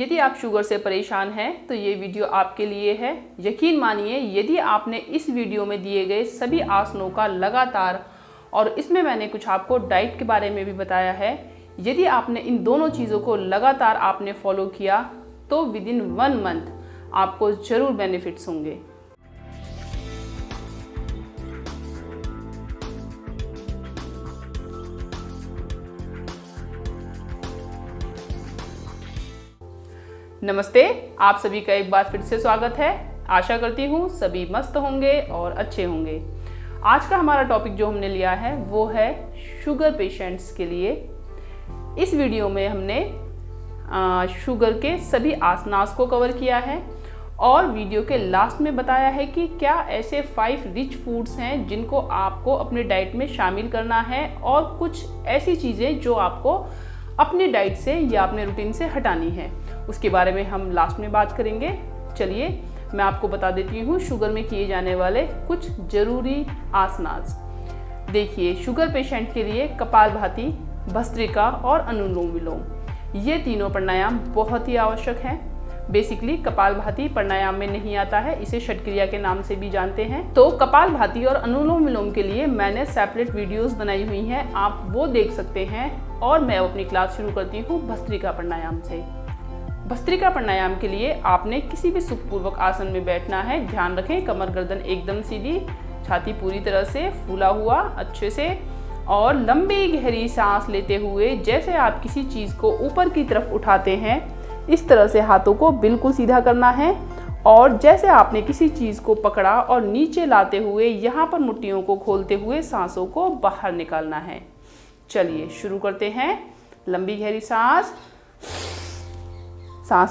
यदि आप शुगर से परेशान हैं तो ये वीडियो आपके लिए है। यकीन मानिए, यदि आपने इस वीडियो में दिए गए सभी आसनों का लगातार, और इसमें मैंने कुछ आपको डाइट के बारे में भी बताया है, यदि आपने इन दोनों चीज़ों को लगातार आपने फॉलो किया तो विद इन 1 मंथ आपको ज़रूर बेनिफिट्स होंगे। नमस्ते, आप सभी का एक बार फिर से स्वागत है। आशा करती हूँ सभी मस्त होंगे और अच्छे होंगे। आज का हमारा टॉपिक जो हमने लिया है वो है शुगर पेशेंट्स के लिए। इस वीडियो में हमने शुगर के सभी आसनास को कवर किया है और वीडियो के लास्ट में बताया है कि क्या ऐसे 5 रिच फूड्स हैं जिनको आपको अपने डाइट में शामिल करना है और कुछ ऐसी चीज़ें जो आपको अपनी डाइट से या अपने रूटीन से हटानी है, उसके बारे में हम लास्ट में बात करेंगे। चलिए मैं आपको बता देती हूँ शुगर में किए जाने वाले कुछ ज़रूरी आसनास। देखिए, शुगर पेशेंट के लिए कपालभाति, भस्त्रिका और अनुलोम विलोम, ये तीनों प्राणायाम बहुत ही आवश्यक हैं। बेसिकली कपालभाति प्राणायाम में नहीं आता है, इसे षटक्रिया के नाम से भी जानते हैं। तो कपालभाति और अनुलोम विलोम के लिए मैंने सेपरेट वीडियोस बनाई हुई हैं, आप वो देख सकते हैं। और मैं अपनी क्लास शुरू करती हूँ भस्त्रिका प्राणायाम से। भस्त्रिका प्राणायाम के लिए आपने किसी भी सुखपूर्वक आसन में बैठना है। ध्यान रखें, कमर गर्दन एकदम सीधी, छाती पूरी तरह से फूला हुआ अच्छे से, और लंबी गहरी सांस लेते हुए जैसे आप किसी चीज़ को ऊपर की तरफ उठाते हैं, इस तरह से हाथों को बिल्कुल सीधा करना है। और जैसे आपने किसी चीज़ को पकड़ा और नीचे लाते हुए यहाँ पर मुट्ठियों को खोलते हुए सांसों को बाहर निकालना है। चलिए शुरू करते हैं। लंबी गहरी सांस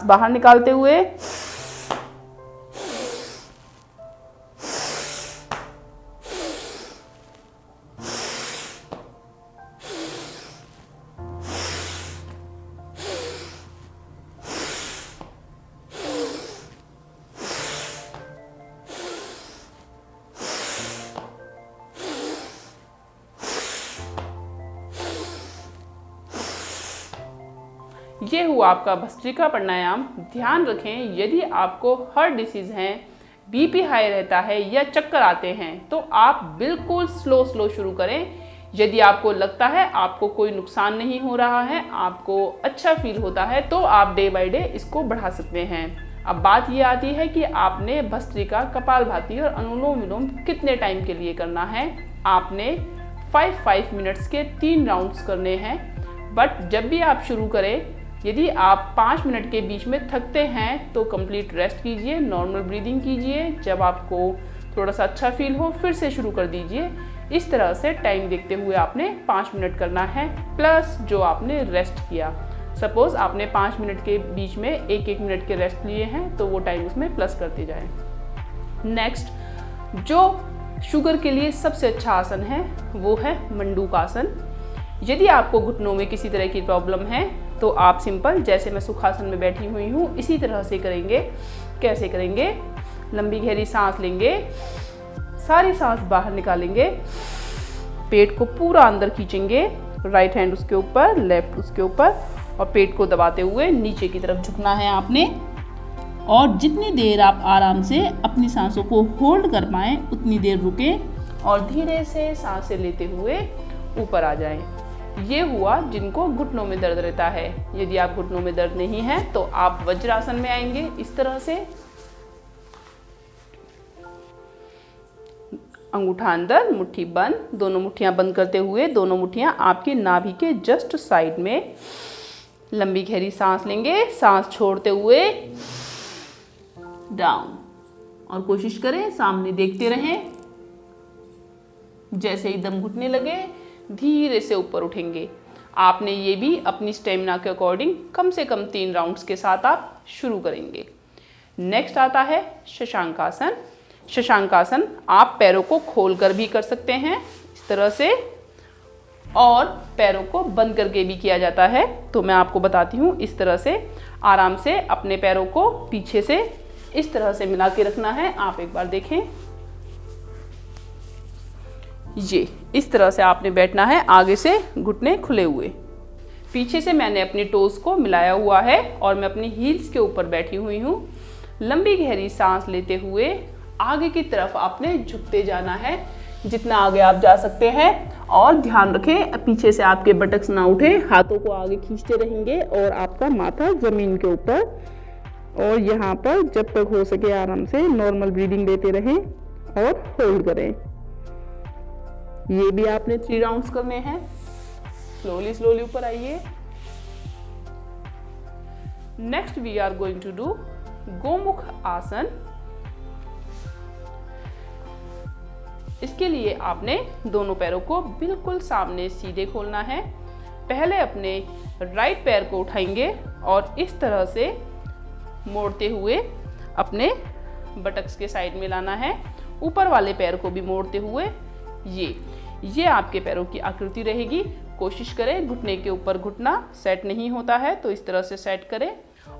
बाहर निकालते हुए, ये हुआ आपका भस्त्रिका प्राणायाम। ध्यान रखें, यदि आपको हार्ट डिसीज़ है, बीपी हाई रहता है या चक्कर आते हैं तो आप बिल्कुल स्लो शुरू करें। यदि आपको लगता है आपको कोई नुकसान नहीं हो रहा है, आपको अच्छा फील होता है, तो आप डे बाय डे इसको बढ़ा सकते हैं। अब बात ये आती है कि आपने भस्त्रिका, कपालभाति और अनुलोम विलोम कितने टाइम के लिए करना है। आपने 5 मिनट्स के 3 राउंड्स करने हैं। बट जब भी आप शुरू करें, यदि आप 5 मिनट के बीच में थकते हैं तो कंप्लीट रेस्ट कीजिए, नॉर्मल ब्रीदिंग कीजिए। जब आपको थोड़ा सा अच्छा फील हो फिर से शुरू कर दीजिए। इस तरह से टाइम देखते हुए आपने 5 मिनट करना है, प्लस जो आपने रेस्ट किया। सपोज आपने 5 मिनट के बीच में 1-1 मिनट के रेस्ट लिए हैं तो वो टाइम उसमें प्लस करते जाएं। नेक्स्ट, जो शुगर के लिए सबसे अच्छा आसन है वो है मंडूकासन। यदि आपको घुटनों में किसी तरह की प्रॉब्लम है तो आप सिंपल, जैसे मैं सुखासन में बैठी हुई हूँ, इसी तरह से करेंगे। कैसे करेंगे? लंबी गहरी सांस लेंगे, सारी सांस बाहर निकालेंगे, पेट को पूरा अंदर खींचेंगे, राइट हैंड उसके ऊपर, लेफ्ट उसके ऊपर, और पेट को दबाते हुए नीचे की तरफ झुकना है आपने। और जितनी देर आप आराम से अपनी सांसों को होल्ड कर पाएँ उतनी देर रुकें और धीरे से सांसें लेते हुए ऊपर आ जाएं। ये हुआ जिनको घुटनों में दर्द रहता है। यदि आप घुटनों में दर्द नहीं है तो आप वज्रासन में आएंगे इस तरह से, अंगूठा अंदर, मुट्ठी बंद, दोनों मुट्ठियां बंद करते हुए दोनों मुट्ठियां आपकी नाभि के जस्ट साइड में। लंबी गहरी सांस लेंगे, सांस छोड़ते हुए डाउन, और कोशिश करें सामने देखते रहें। जैसे ही दम घुटने लगे धीरे से ऊपर उठेंगे। आपने ये भी अपनी स्टेमिना के अकॉर्डिंग कम से कम 3 राउंड्स के साथ आप शुरू करेंगे। नेक्स्ट आता है शशांकासन। शशांकासन आप पैरों को खोलकर भी कर सकते हैं इस तरह से, और पैरों को बंद करके भी किया जाता है। तो मैं आपको बताती हूँ। इस तरह से आराम से अपने पैरों को पीछे से इस तरह से मिला के रखना है। आप एक बार देखें, ये इस तरह से आपने बैठना है, आगे से घुटने खुले हुए। पीछे से मैंने अपनी टोज को मिलाया हुआ है और मैं अपनी हील्स के ऊपर बैठी हुई हूँ। लंबी गहरी सांस लेते हुए आगे की तरफ आपने झुकते जाना है, जितना आगे आप जा सकते हैं। और ध्यान रखें पीछे से आपके बटक्स ना उठे, हाथों को आगे खींचते रहेंगे और आपका माथा जमीन के ऊपर। और यहाँ पर जब तक हो सके आराम से नॉर्मल ब्रीदिंग लेते रहें और होल्ड करें। ये भी आपने 3 राउंड्स करने हैं। स्लोली स्लोली ऊपर आइए। Next we are going to do Gomukh asana. इसके लिए आपने दोनों पैरों को बिल्कुल सामने सीधे खोलना है। पहले अपने राइट पैर को उठाएंगे और इस तरह से मोड़ते हुए अपने बटक्स के साइड में लाना है। ऊपर वाले पैर को भी मोड़ते हुए ये आपके पैरों की आकृति रहेगी। कोशिश करें घुटने के ऊपर घुटना सेट नहीं होता है तो इस तरह से सेट करें।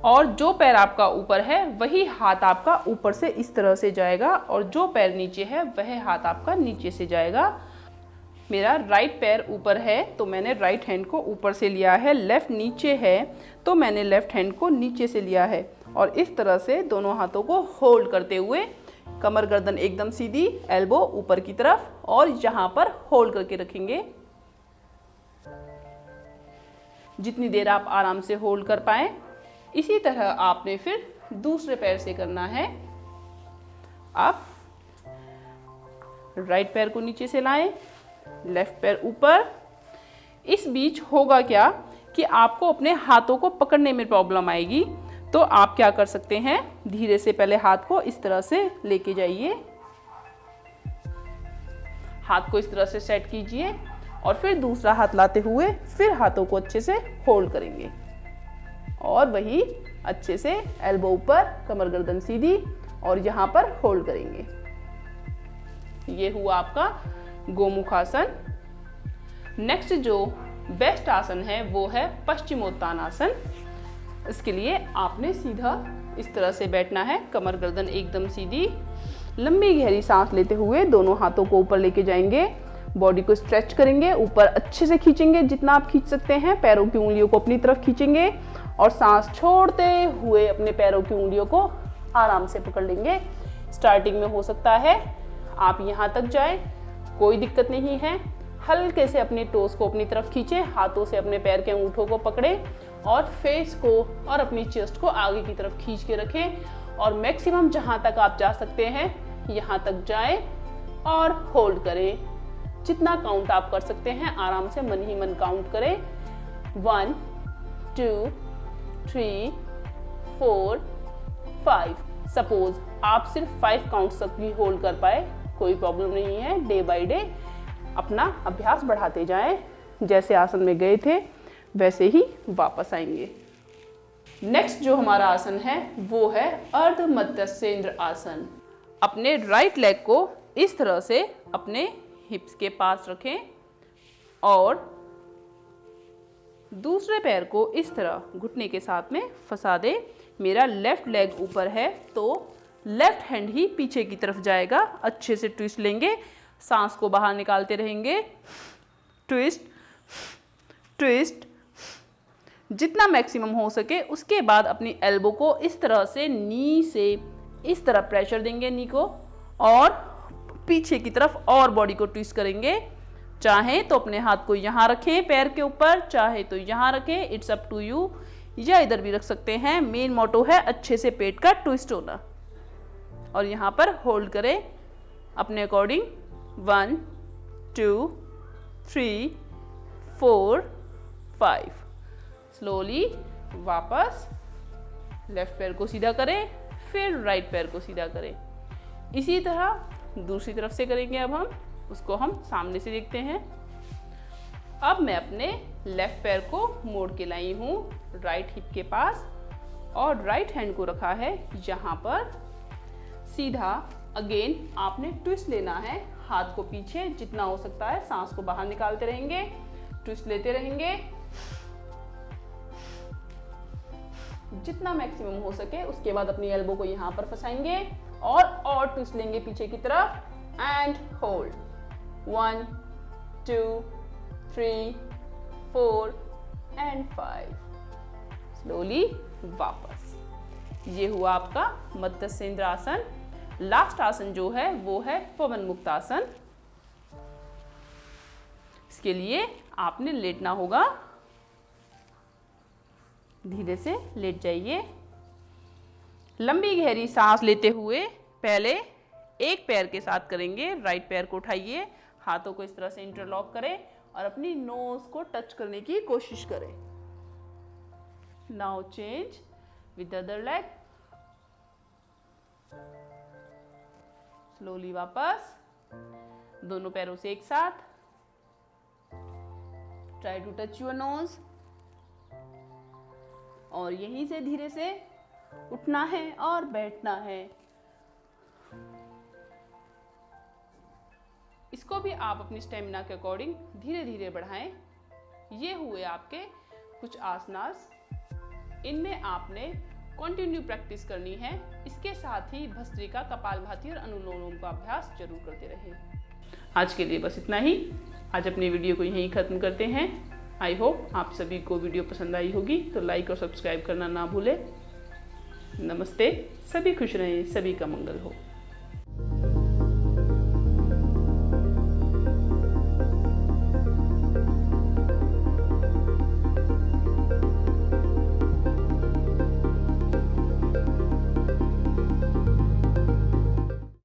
और जो पैर आपका ऊपर है वही हाथ आपका ऊपर से इस तरह से जाएगा और जो पैर नीचे है वह हाथ आपका नीचे से जाएगा। मेरा राइट पैर ऊपर है तो मैंने राइट हैंड को ऊपर से लिया है। लेफ्ट नीचे है तो मैंने लेफ्ट हैंड को नीचे से लिया है। और इस तरह से दोनों हाथों को होल्ड करते हुए कमर गर्दन एकदम सीधी, एल्बो ऊपर की तरफ, और यहाँ पर होल्ड करके रखेंगे जितनी देर आप आराम से होल्ड कर पाए। इसी तरह आपने फिर दूसरे पैर से करना है। आप राइट पैर को नीचे से लाएं, लेफ्ट पैर ऊपर। इस बीच होगा क्या कि आपको अपने हाथों को पकड़ने में प्रॉब्लम आएगी, तो आप क्या कर सकते हैं, धीरे से पहले हाथ को इस तरह से लेके जाइए, हाथ को इस तरह से सेट कीजिए और फिर दूसरा हाथ लाते हुए फिर हाथों को अच्छे से होल्ड करेंगे और वही अच्छे से एल्बो ऊपर, कमर गर्दन सीधी और यहाँ पर होल्ड करेंगे। ये हुआ आपका गोमुख आसन। नेक्स्ट जो बेस्ट आसन है वो है पश्चिमोत्तानासन। इसके लिए आपने सीधा इस तरह से बैठना है, कमर गर्दन एकदम सीधी। लंबी गहरी सांस लेते हुए दोनों हाथों को ऊपर लेके जाएंगे, बॉडी को स्ट्रेच करेंगे, ऊपर अच्छे से खींचेंगे जितना आप खींच सकते हैं। पैरों की उंगलियों को अपनी तरफ खींचेंगे और सांस छोड़ते हुए अपने पैरों की उंगलियों को आराम से पकड़ लेंगे। स्टार्टिंग में हो सकता है आप यहाँ तक जाएं, कोई दिक्कत नहीं है। हल्के से अपनी टोस को अपनी तरफ खींचें, हाथों से अपने पैर के अंगूठों को पकड़ें और फेस को और अपनी चेस्ट को आगे की तरफ खींच के रखें और मैक्सिमम जहाँ तक आप जा सकते हैं यहाँ तक जाएं और होल्ड करें। जितना काउंट आप कर सकते हैं आराम से मन ही मन काउंट करें। 1 2 3 4 5। सपोज आप सिर्फ 5 काउंट्स तक भी होल्ड कर पाए, कोई प्रॉब्लम नहीं है। डे बाय डे अपना अभ्यास बढ़ाते जाएं। जैसे आसन में गए थे वैसे ही वापस आएंगे। नेक्स्ट जो हमारा आसन है वो है अर्ध मत्स्येंद्र आसन। अपने राइट लेग को इस तरह से अपने हिप्स के पास रखें और दूसरे पैर को इस तरह घुटने के साथ में फंसा दें। मेरा लेफ्ट लेग ऊपर है तो लेफ्ट हैंड ही पीछे की तरफ जाएगा। अच्छे से ट्विस्ट लेंगे, सांस को बाहर निकालते रहेंगे। ट्विस्ट ट्विस्ट जितना मैक्सिमम हो सके। उसके बाद अपनी एल्बो को इस तरह से नी से इस तरह प्रेशर देंगे, नी को, और पीछे की तरफ और बॉडी को ट्विस्ट करेंगे। चाहे तो अपने हाथ को यहाँ रखें पैर के ऊपर, चाहे तो यहाँ रखें, इट्स अप टू यू, या इधर भी रख सकते हैं। मेन मोटो है अच्छे से पेट का ट्विस्ट होना। और यहाँ पर होल्ड करें अपने अकॉर्डिंग। 1 2 3 4 5। स्लोली वापस लेफ्ट पैर को सीधा करें, फिर राइट पैर को सीधा करें। इसी तरह दूसरी तरफ से करेंगे। अब हम उसको सामने से देखते हैं। अब मैं अपने लेफ्ट पैर को मोड़ के लाई हूँ राइट हिप के पास और राइट हैंड को रखा है यहाँ पर सीधा। अगेन आपने ट्विस्ट लेना है, हाथ को पीछे जितना हो सकता है, सांस को बाहर निकालते रहेंगे, ट्विस्ट लेते रहेंगे जितना मैक्सिमम हो सके। उसके बाद अपनी एल्बो को यहाँ पर फंसाएंगे और ट्विस्ट लेंगे पीछे की तरफ एंड होल्ड। 1 2 3 4 एंड 5। स्लोली वापस। ये हुआ आपका मत्स्य आसन। लास्ट आसन जो है वो है पवन मुक्त आसन। इसके लिए आपने लेटना होगा। धीरे से लेट जाइए। लंबी गहरी सांस लेते हुए पहले एक पैर के साथ करेंगे। राइट पैर को उठाइए, हाथों को इस तरह से इंटरलॉक करें और अपनी नोज को टच करने की कोशिश करें। Now change with other leg. Slowly वापस, दोनों पैरों से एक साथ। Try to touch your nose. और यहीं से धीरे से उठना है और बैठना है। इसको भी आप अपनी स्टेमिना के अकॉर्डिंग धीरे धीरे बढ़ाएं। ये हुए आपके कुछ आसनास। इनमें आपने कंटिन्यू प्रैक्टिस करनी है। इसके साथ ही भस्त्रिका, कपालभाति और अनुलोम का अभ्यास जरूर करते रहें। आज के लिए बस इतना ही। आज अपनी वीडियो को यहीं खत्म करते हैं। आई होप आप सभी को वीडियो पसंद आई होगी, तो लाइक और सब्सक्राइब करना ना भूलें। नमस्ते। सभी खुश रहें, सभी का मंगल हो।